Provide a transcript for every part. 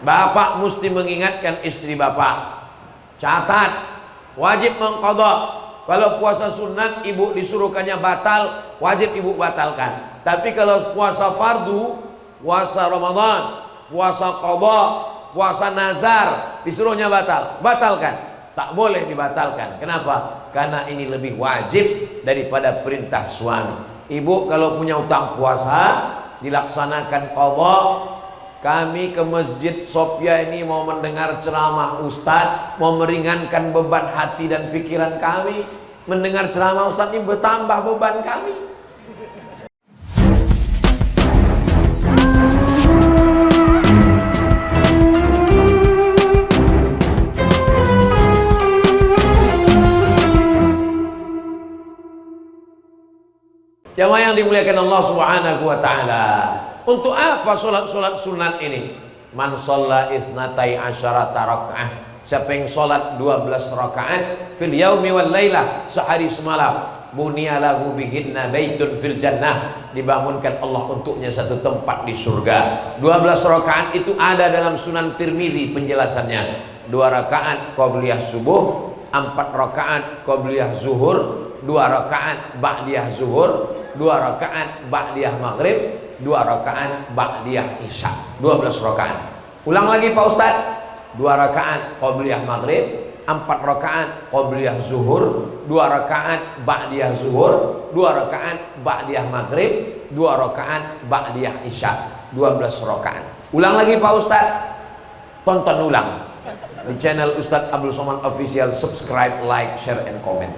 Bapak mesti mengingatkan istri bapak. Catat, wajib mengqadha. Kalau puasa sunat ibu disuruhkannya batal, wajib ibu batalkan. Tapi kalau puasa fardu, puasa Ramadan, puasa qadha, puasa nazar, disuruhnya batalkan. Tak boleh dibatalkan. Kenapa? Karena ini lebih wajib daripada perintah suami. Ibu kalau punya utang puasa, dilaksanakan qadha. Kami ke Masjid Sofia ini mau mendengar ceramah Ustadz, mau meringankan beban hati dan pikiran kami. Mendengar ceramah Ustadz ini bertambah beban kami. Jamaah yang dimuliakan Allah Subhanahu wa taala. Untuk apa solat-solat sunat ini? Man shalla isnatai asyarata rakaah. Siapa yang solat 12 rakaat fil yaumi wal lailah, sehari semalam, bunya lahu bihinna baitun fil jannah, dibangunkan Allah untuknya satu tempat di surga. 12 rakaat itu ada dalam Sunan Tirmizi penjelasannya. 2 rakaat qabliyah subuh, 4 rakaat qabliyah zuhur, 2 rakaat ba'diyah zuhur, 2 rakaat ba'diyah maghrib, 2 rakaat ba'diyah isya. 12 rakaat. Ulang lagi Pak Ustaz. 2 rakaat qabliyah maghrib, 4 rakaat qabliyah zuhur, 2 rakaat ba'diyah zuhur, 2 rakaat ba'diyah maghrib, 2 rakaat ba'diyah isya. 12 rakaat. Ulang lagi Pak Ustaz. Tonton ulang di channel Ustadz Abdul Somad Official. Subscribe, like, share, and comment.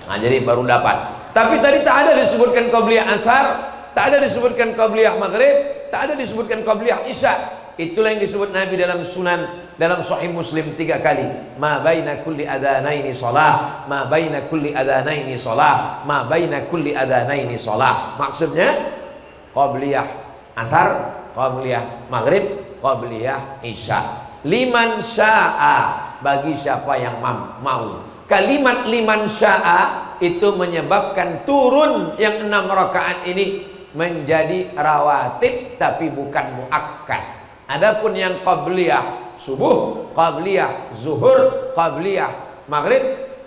Nah, jadi baru dapat. Tapi tadi tak ada disebutkan qabliyah asar, tak ada disebutkan qabliyah maghrib, tak ada disebutkan qabliyah isya. Itulah yang disebut Nabi dalam sunan, dalam Sahih Muslim 3 kali. Ma baina kulli adhanaini shalah, ma baina kulli adhanaini shalah, ma baina kulli adhanaini shalah. Maksudnya qabliyah asar, qabliyah maghrib, qabliyah isya. Liman syaa, bagi siapa yang mau. Kalimat liman syaa itu menyebabkan turun yang 6 rakaat ini menjadi rawatib tapi bukan muakkad. Adapun yang qabliyah subuh, qabliyah zuhur, qabliyah maghrib,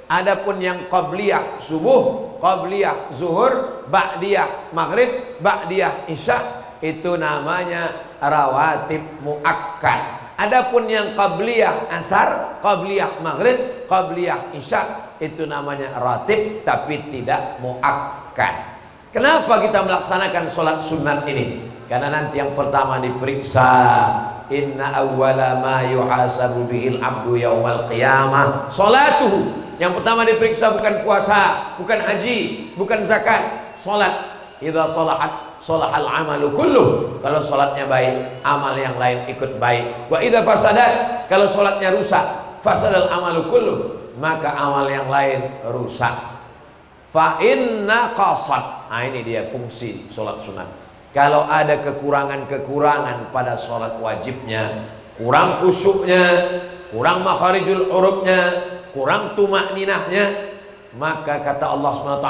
adapun yang qabliyah subuh, qabliyah zuhur, ba'diyah maghrib, ba'diyah isya, itu namanya rawatib muakkad. Adapun yang qabliyah asar, qabliyah maghrib, qabliyah isya, itu namanya ratib tapi tidak muakkad. Kenapa kita melaksanakan sholat sunat ini? Karena nanti yang pertama diperiksa, inna awwala ma yuhasabu bihil abdu yaumal qiyamah sholatuhu. Yang pertama diperiksa bukan puasa, bukan haji, bukan zakat, sholat. Idza sholahat sholahal amalu kulluh. Kalau sholatnya baik, amal yang lain ikut baik. Wa idza fasadat, kalau sholatnya rusak, fasadal amalu kulluh, maka amal yang lain rusak. Fa inna qasad. Nah, ini dia fungsi sholat sunat. Kalau ada kekurangan-kekurangan pada sholat wajibnya, kurang khusyuknya, kurang makharijul hurufnya, kurang tumakninahnya, maka kata Allah SWT,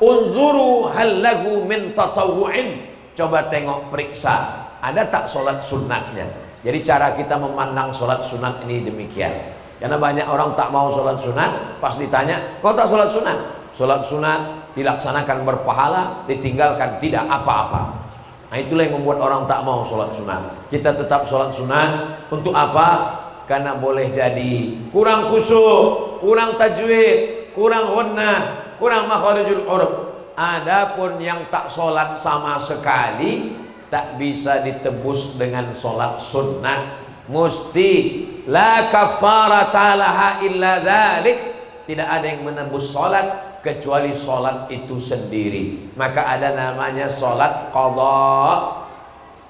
unzuru hal lahu min tatawu'in. Coba tengok, periksa, ada tak sholat sunatnya. Jadi cara kita memandang sholat sunat ini demikian. Karena banyak orang tak mau sholat sunat, pas ditanya, kau tak sholat sunat? Sholat sunat dilaksanakan berpahala, ditinggalkan tidak apa-apa. Nah, itulah yang membuat orang tak mau sholat sunat. Kita tetap sholat sunat. Untuk apa? Karena boleh jadi kurang khusyuk, kurang tajwid, kurang ghunnah, kurang makharijul huruf. Adapun yang tak sholat sama sekali, tak bisa ditebus dengan sholat sunat. Mesti la kafarata laha illa dzalik. Tidak ada yang menembus sholat kecuali sholat itu sendiri. Maka ada namanya sholat qadha.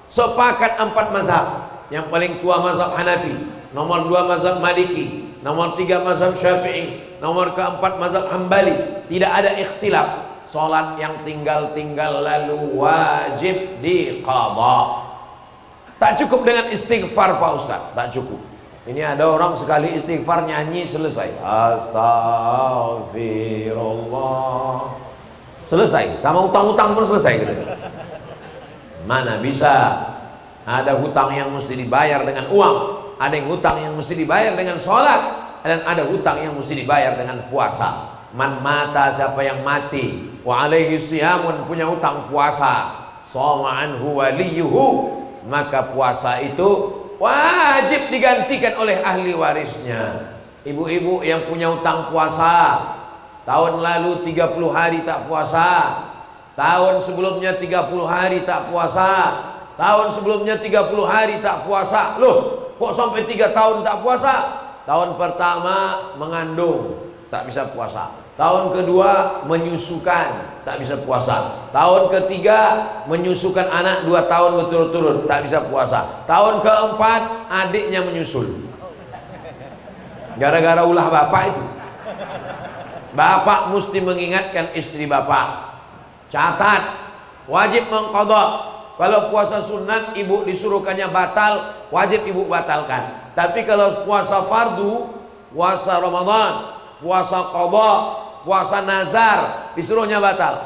Sepakat 4 mazhab. Yang paling tua mazhab Hanafi, nomor 2 mazhab Maliki, nomor 3 mazhab Syafi'i, nomor keempat mazhab Hambali. Tidak ada ikhtilaf. Sholat yang tinggal-tinggal lalu wajib diqadha. Tak cukup dengan istighfar Pak Ustaz, tak cukup. Ini ada orang sekali istighfar nyanyi selesai. Astagfirullah. Selesai. Sama utang-utang pun selesai gitu. Mana bisa. Ada hutang yang mesti dibayar dengan uang, ada yang hutang yang mesti dibayar dengan sholat, dan ada hutang yang mesti dibayar dengan puasa. Man mata, siapa yang mati, wa alaihi siyamun, punya hutang puasa, shoma anhu waliyuhu, maka puasa itu wajib digantikan oleh ahli warisnya. Ibu-ibu yang punya hutang puasa, tahun lalu 30 hari tak puasa, tahun sebelumnya 30 hari tak puasa, tahun sebelumnya 30 hari tak puasa. Loh, kok sampai 3 tahun tak puasa? Tahun pertama mengandung, tak bisa puasa. Tahun kedua menyusukan, tak bisa puasa. Tahun ketiga menyusukan anak 2 tahun berturut-turut, tak bisa puasa. Tahun keempat adiknya menyusul. Gara-gara ulah bapak itu. Bapak mesti mengingatkan istri bapak. Catat, wajib mengqadha. Kalau puasa sunat ibu disuruhkannya batal, wajib ibu batalkan. Tapi kalau puasa fardu, puasa Ramadan, puasa qadha, puasa nazar, disuruhnya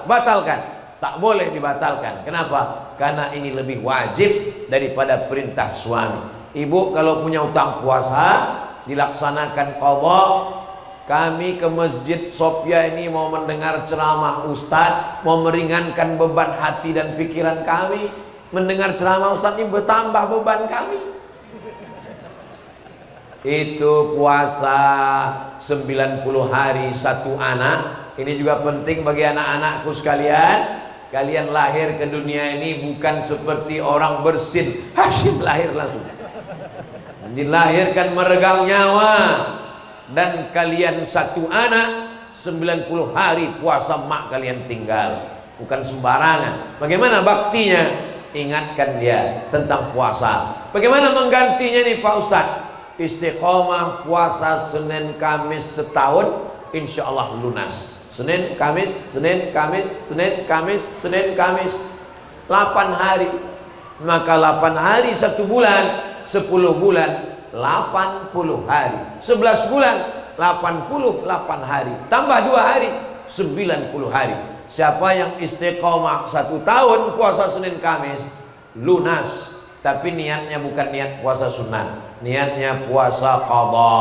batalkan. Tak boleh dibatalkan. Kenapa? Karena ini lebih wajib daripada perintah suami. Ibu kalau punya utang puasa, dilaksanakan qadha. Kami ke Masjid Sofia ini mau mendengar ceramah Ustadz, mau meringankan beban hati dan pikiran kami. Mendengar ceramah Ustadz ini bertambah beban kami. Itu puasa 90 hari satu anak. Ini juga penting bagi anak-anakku sekalian. Kalian lahir ke dunia ini bukan seperti orang bersin, Hashim lahir langsung. Dilahirkan meregang nyawa. Dan kalian satu anak 90 hari puasa mak kalian tinggal. Bukan sembarangan. Bagaimana baktinya? Ingatkan dia tentang puasa. Bagaimana menggantinya nih Pak Ustadz? Istiqomah puasa Senin Kamis setahun, insya Allah lunas. Senin Kamis, Senin Kamis, Senin Kamis, Senin Kamis, 8 hari. Maka 8 hari 1 bulan, 10 bulan 80 hari, 11 bulan 88 hari, tambah 2 hari 90 hari. Siapa yang istiqomah 1 tahun puasa Senin Kamis, lunas. Tapi niatnya bukan niat puasa sunat, niatnya puasa qadha.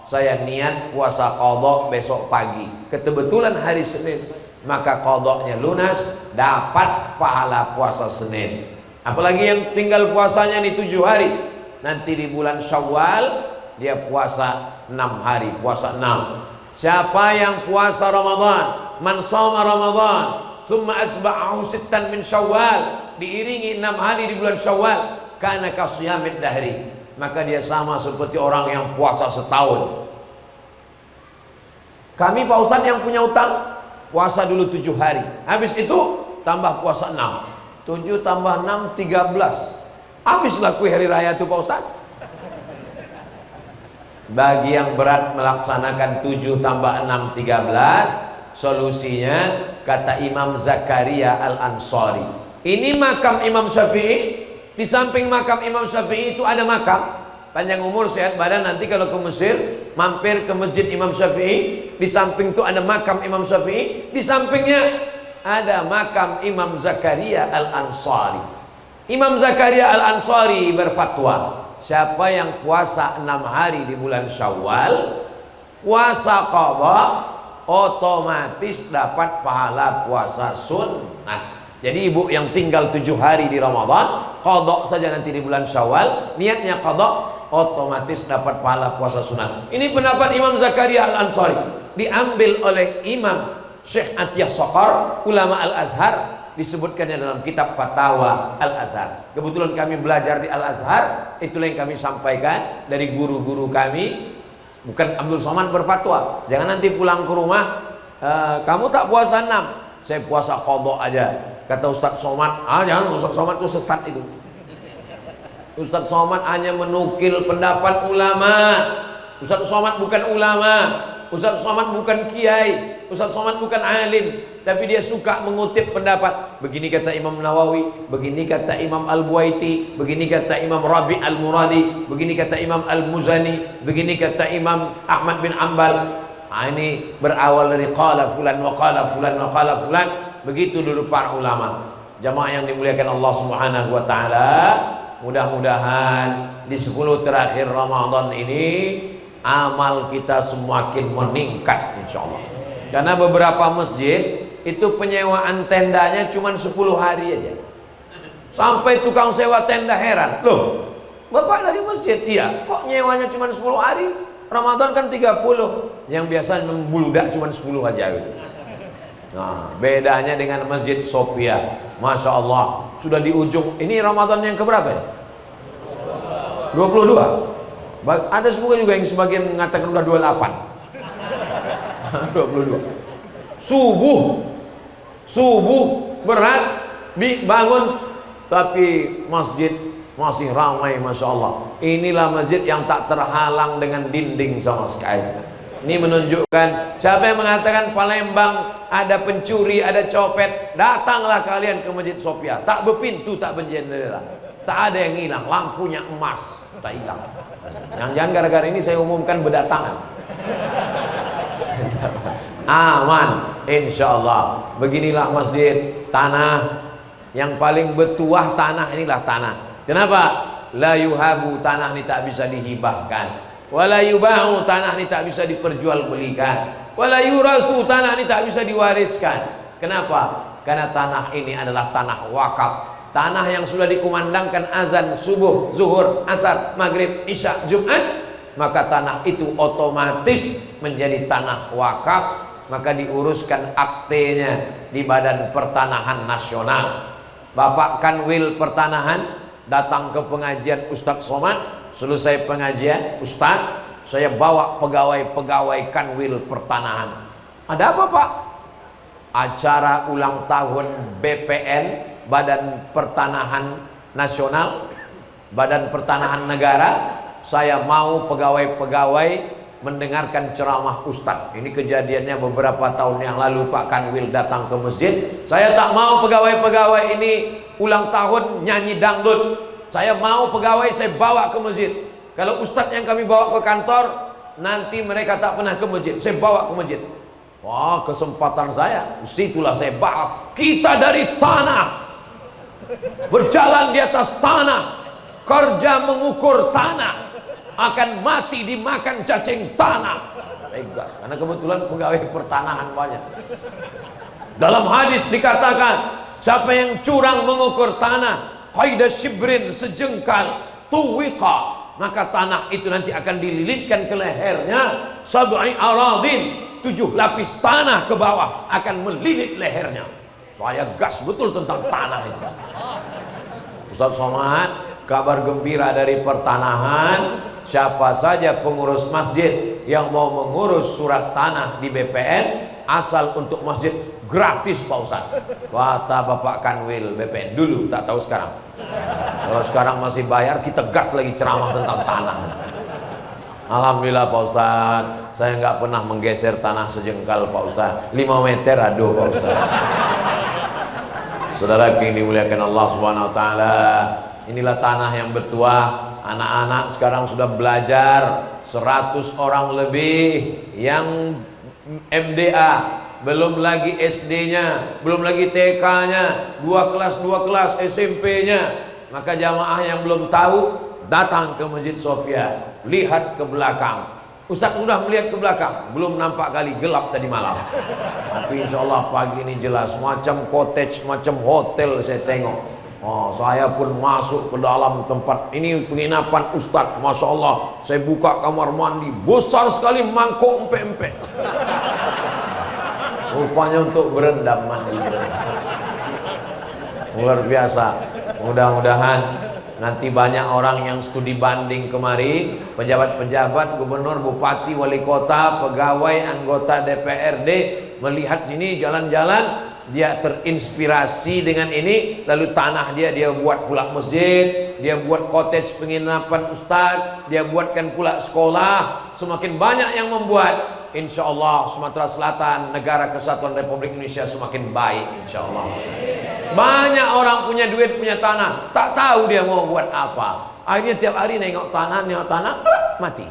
Saya niat puasa qadha besok pagi, kebetulan hari Senin, maka qadhanya lunas, dapat pahala puasa Senin. Apalagi yang tinggal puasanya di 7 hari, nanti di bulan Syawal dia puasa 6 hari, puasa 6. Siapa yang puasa Ramadan, man shoma Ramadan summa asba'ahu sittan min Syawal, diiringi 6 hari di bulan Syawal, kana kasiyamid dahri, maka dia sama seperti orang yang puasa setahun. Kami Pak Ustadz yang punya utang, puasa dulu 7 hari, habis itu tambah puasa 6. 7 tambah 6 13. Habislah kue hari raya itu Pak Ustadz. Bagi yang berat melaksanakan 7 tambah 6 13, solusinya kata Imam Zakaria Al-Ansari. Ini makam Imam Syafi'i. Di samping makam Imam Syafi'i itu ada makam. Panjang umur sehat badan, nanti kalau ke Mesir mampir ke Masjid Imam Syafi'i. Di samping itu ada makam Imam Syafi'i. Di sampingnya ada makam Imam Zakaria Al-Ansari. Imam Zakaria Al-Ansari berfatwa, siapa yang puasa 6 hari di bulan Syawal, puasa qadha, otomatis dapat pahala puasa sunnah. Jadi ibu yang tinggal 7 hari di Ramadan, qadha saja nanti di bulan Syawal, niatnya qadha, otomatis dapat pahala puasa sunnah. Ini pendapat Imam Zakaria Al-Ansari, diambil oleh Imam Syekh Atiyah Soqar, ulama Al-Azhar, disebutkannya dalam kitab Fatawa Al-Azhar. Kebetulan kami belajar di Al-Azhar, itulah yang kami sampaikan dari guru-guru kami. Bukan Abdul Somad berfatwa, jangan nanti pulang ke rumah, kamu tak puasa 6, saya puasa qadha aja. Kata Ustadz Somad, jangan, Ustadz Somad itu sesat itu. Ustadz Somad hanya menukil pendapat ulama. Ustadz Somad bukan ulama, Ustadz Somad bukan kiai, Ustadz Somad bukan alim, tapi dia suka mengutip pendapat. Begini kata Imam Nawawi, begini kata Imam Al-Buaiti, begini kata Imam Rabi' Al-Muradi, begini kata Imam Al-Muzani, begini kata Imam Ahmad bin Ambal. Ini berawal dari qala fulan wa qala fulan wa qala fulan. Begitu dulu para ulama. Jamaah yang dimuliakan Allah Subhanahu wa taala, mudah-mudahan di 10 terakhir Ramadan ini amal kita semakin meningkat insyaallah. Karena beberapa masjid itu penyewaan tendanya cuma 10 hari aja. Sampai tukang sewa tenda heran, loh Bapak dari masjid? Iya, kok nyewanya cuma 10 hari? Ramadan kan 30. Yang biasa membludak cuma 10 aja gitu. Nah, bedanya dengan Masjid Sophia, Masya Allah, sudah di ujung. Ini Ramadan yang keberapa ya? 22. Ada juga yang sebagian mengatakan udah 28. 22. Subuh berat bangun, tapi masjid masih ramai, Masya Allah. Inilah masjid yang tak terhalang dengan dinding sama sekali. Ini menunjukkan siapa yang mengatakan Palembang ada pencuri, ada copet, datanglah kalian ke Masjid Sophia. Tak berpintu, tak berjendela, tak ada yang hilang, lampunya emas, tak hilang. Jangan-jangan gara-gara ini saya umumkan berdatangan. Aman, insya Allah. Beginilah masjid, tanah yang paling bertuah, tanah inilah tanah. Kenapa? La yuhabu, tanah ini tak bisa dihibahkan. Wala yubahu, tanah ini tak bisa diperjualbelikan. Wala yurasu, tanah ini tak bisa diwariskan. Kenapa? Karena tanah ini adalah tanah wakaf. Tanah yang sudah dikumandangkan azan subuh, zuhur, asar, maghrib, isya, Jumat, maka tanah itu otomatis menjadi tanah wakaf. Maka diuruskan aktenya di Badan Pertanahan Nasional. Bapak Kanwil Pertanahan datang ke pengajian Ustadz Somad. Selesai pengajian, Ustadz, saya bawa pegawai-pegawai Kanwil Pertanahan. Ada apa Pak? Acara ulang tahun BPN, Badan Pertanahan Nasional, Badan Pertanahan Negara. Saya mau pegawai-pegawai mendengarkan ceramah Ustadz. Ini kejadiannya beberapa tahun yang lalu. Pak Kanwil datang ke masjid. Saya tak mau pegawai-pegawai ini ulang tahun nyanyi dangdut. Saya mau pegawai saya bawa ke masjid. Kalau Ustadz yang kami bawa ke kantor, nanti mereka tak pernah ke masjid. Saya bawa ke masjid. Wah, kesempatan saya. Situlah saya bahas. Kita dari tanah, berjalan di atas tanah, kerja mengukur tanah, akan mati dimakan cacing tanah. Saya gas, karena kebetulan pegawai pertanahan banyak. Dalam hadis dikatakan, siapa yang curang mengukur tanah, qaidah shibrin, sejengkal, tuwiqa, maka tanah itu nanti akan dililitkan ke lehernya. Sab'i aradin, 7 lapis tanah ke bawah akan melilit lehernya. Saya gas betul tentang tanah itu. Ustadz Somad, kabar gembira dari pertanahan. Siapa saja pengurus masjid yang mau mengurus surat tanah di BPN, asal untuk masjid gratis Pak Ustadz. Kata Bapak Kanwil BPN dulu, tak tahu sekarang. Kalau sekarang masih bayar, kita gas lagi ceramah tentang tanah. Alhamdulillah Pak Ustadz, saya nggak pernah menggeser tanah sejengkal Pak Ustadz. 5 meter aduh Pak Ustadz. Saudara yang dimuliakan Allah Subhanahu Wa Taala, inilah tanah yang bertuah. Anak-anak sekarang sudah belajar 100 orang lebih yang MDA, belum lagi SD-nya, belum lagi TK-nya, 2 kelas SMP-nya. Maka jamaah yang belum tahu datang ke Masjid Sophia, lihat ke belakang. Ustaz sudah melihat ke belakang, belum nampak kali, gelap tadi malam. Tapi insya Allah pagi ini jelas, macam cottage, macam hotel saya tengok. Oh, saya pun masuk ke dalam tempat ini, penginapan Ustadz. Masya Allah, saya buka kamar mandi, besar sekali, mangkok empek-empek. Rupanya untuk berendam mandi. Luar biasa. Mudah-mudahan nanti banyak orang yang studi banding kemari, pejabat-pejabat, gubernur, bupati, wali kota, pegawai, anggota DPRD melihat sini jalan-jalan, dia terinspirasi dengan ini, lalu tanah dia buat pula masjid, dia buat cottage penginapan Ustadz, dia buatkan pula sekolah. Semakin banyak yang membuat, insya Allah Sumatera Selatan, Negara Kesatuan Republik Indonesia semakin baik insya Allah. Banyak orang punya duit, punya tanah, tak tahu dia mau buat apa. Akhirnya tiap hari nengok tanah, mati.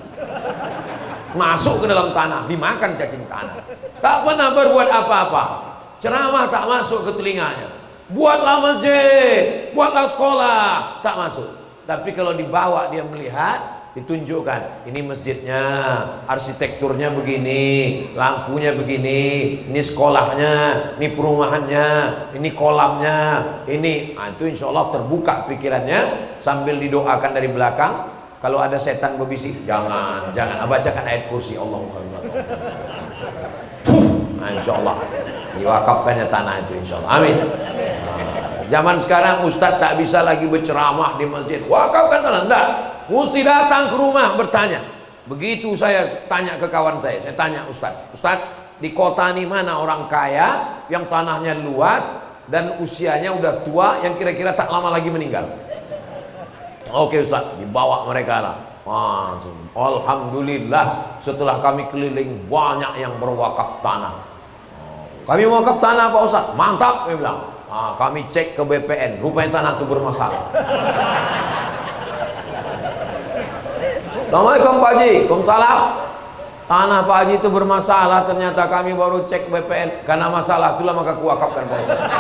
Masuk ke dalam tanah, dimakan cacing tanah. Tak pernah berbuat apa-apa. Ceramah tak masuk ke telinganya. Buatlah masjid, buatlah sekolah, tak masuk. Tapi kalau dibawa dia melihat, ditunjukkan ini masjidnya, arsitekturnya begini, lampunya begini, ini sekolahnya, ini perumahannya, ini kolamnya, ini, nah, itu insya Allah terbuka pikirannya sambil didoakan dari belakang. Kalau ada setan berbisik, jangan bacakan ayat kursi Allah. Nah, insya Allah diwakafkannya tanah itu insya Allah. Amin. Zaman sekarang ustadz tak bisa lagi berceramah di masjid, wakafkan tanah, enggak, mesti datang ke rumah bertanya. Begitu saya tanya ke kawan saya tanya ustadz, di kota ini mana orang kaya yang tanahnya luas dan usianya udah tua yang kira-kira tak lama lagi meninggal? Oke ustadz, dibawa mereka lah. Alhamdulillah setelah kami keliling banyak yang berwakaf tanah. Kami mau wakaf tanah Pak Ustadz, mantap, dia bilang. Kami cek ke BPN, rupanya tanah itu bermasalah. Assalamualaikum Pak Haji. Waalaikumsalam. Tanah Pak Haji itu bermasalah, ternyata kami baru cek BPN. Karena masalah itulah maka kuwakafkan Pak Ustadz.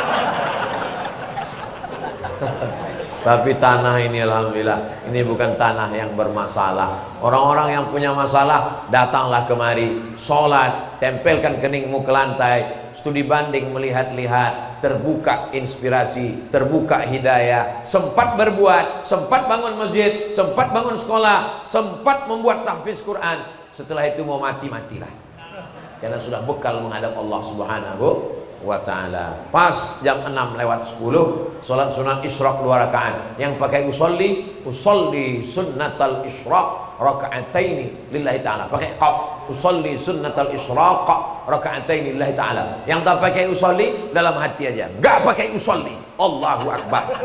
Tapi tanah ini alhamdulillah, ini bukan tanah yang bermasalah. Orang-orang yang punya masalah, datanglah kemari, sholat, tempelkan keningmu ke lantai, studi banding, melihat-lihat, terbuka inspirasi, terbuka hidayah, sempat berbuat, sempat bangun masjid, sempat bangun sekolah, sempat membuat tahfiz Quran. Setelah itu mau mati-matilah, karena sudah bekal menghadap Allah Subhanahu wa ta'ala. Pas jam 6:10 sholat sunat isyraq 2 rakaat. Yang pakai usolli sunnatal isyraq raka'ataini lillahi ta'ala, pakai qaf, usolli sunnatal isyraq raka'ataini lillahi ta'ala. Yang tak pakai usolli dalam hati aja, gak pakai usolli, Allahu Akbar.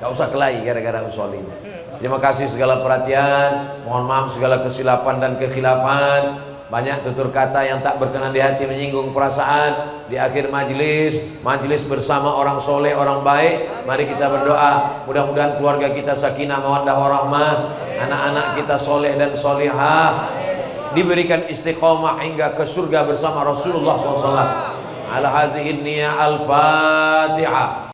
Gak usah kelahi gara-gara usolli. Terima kasih segala perhatian, mohon maaf segala kesilapan dan kekhilafan. Banyak tutur kata yang tak berkenan di hati, menyinggung perasaan. Di akhir majelis bersama orang soleh, orang baik, mari kita berdoa, mudah-mudahan keluarga kita sakinah mawaddah warahmah, anak-anak kita soleh dan solihah, diberikan istiqomah hingga ke surga bersama Rasulullah SAW. Ala hazihin niyah, al-Fatihah.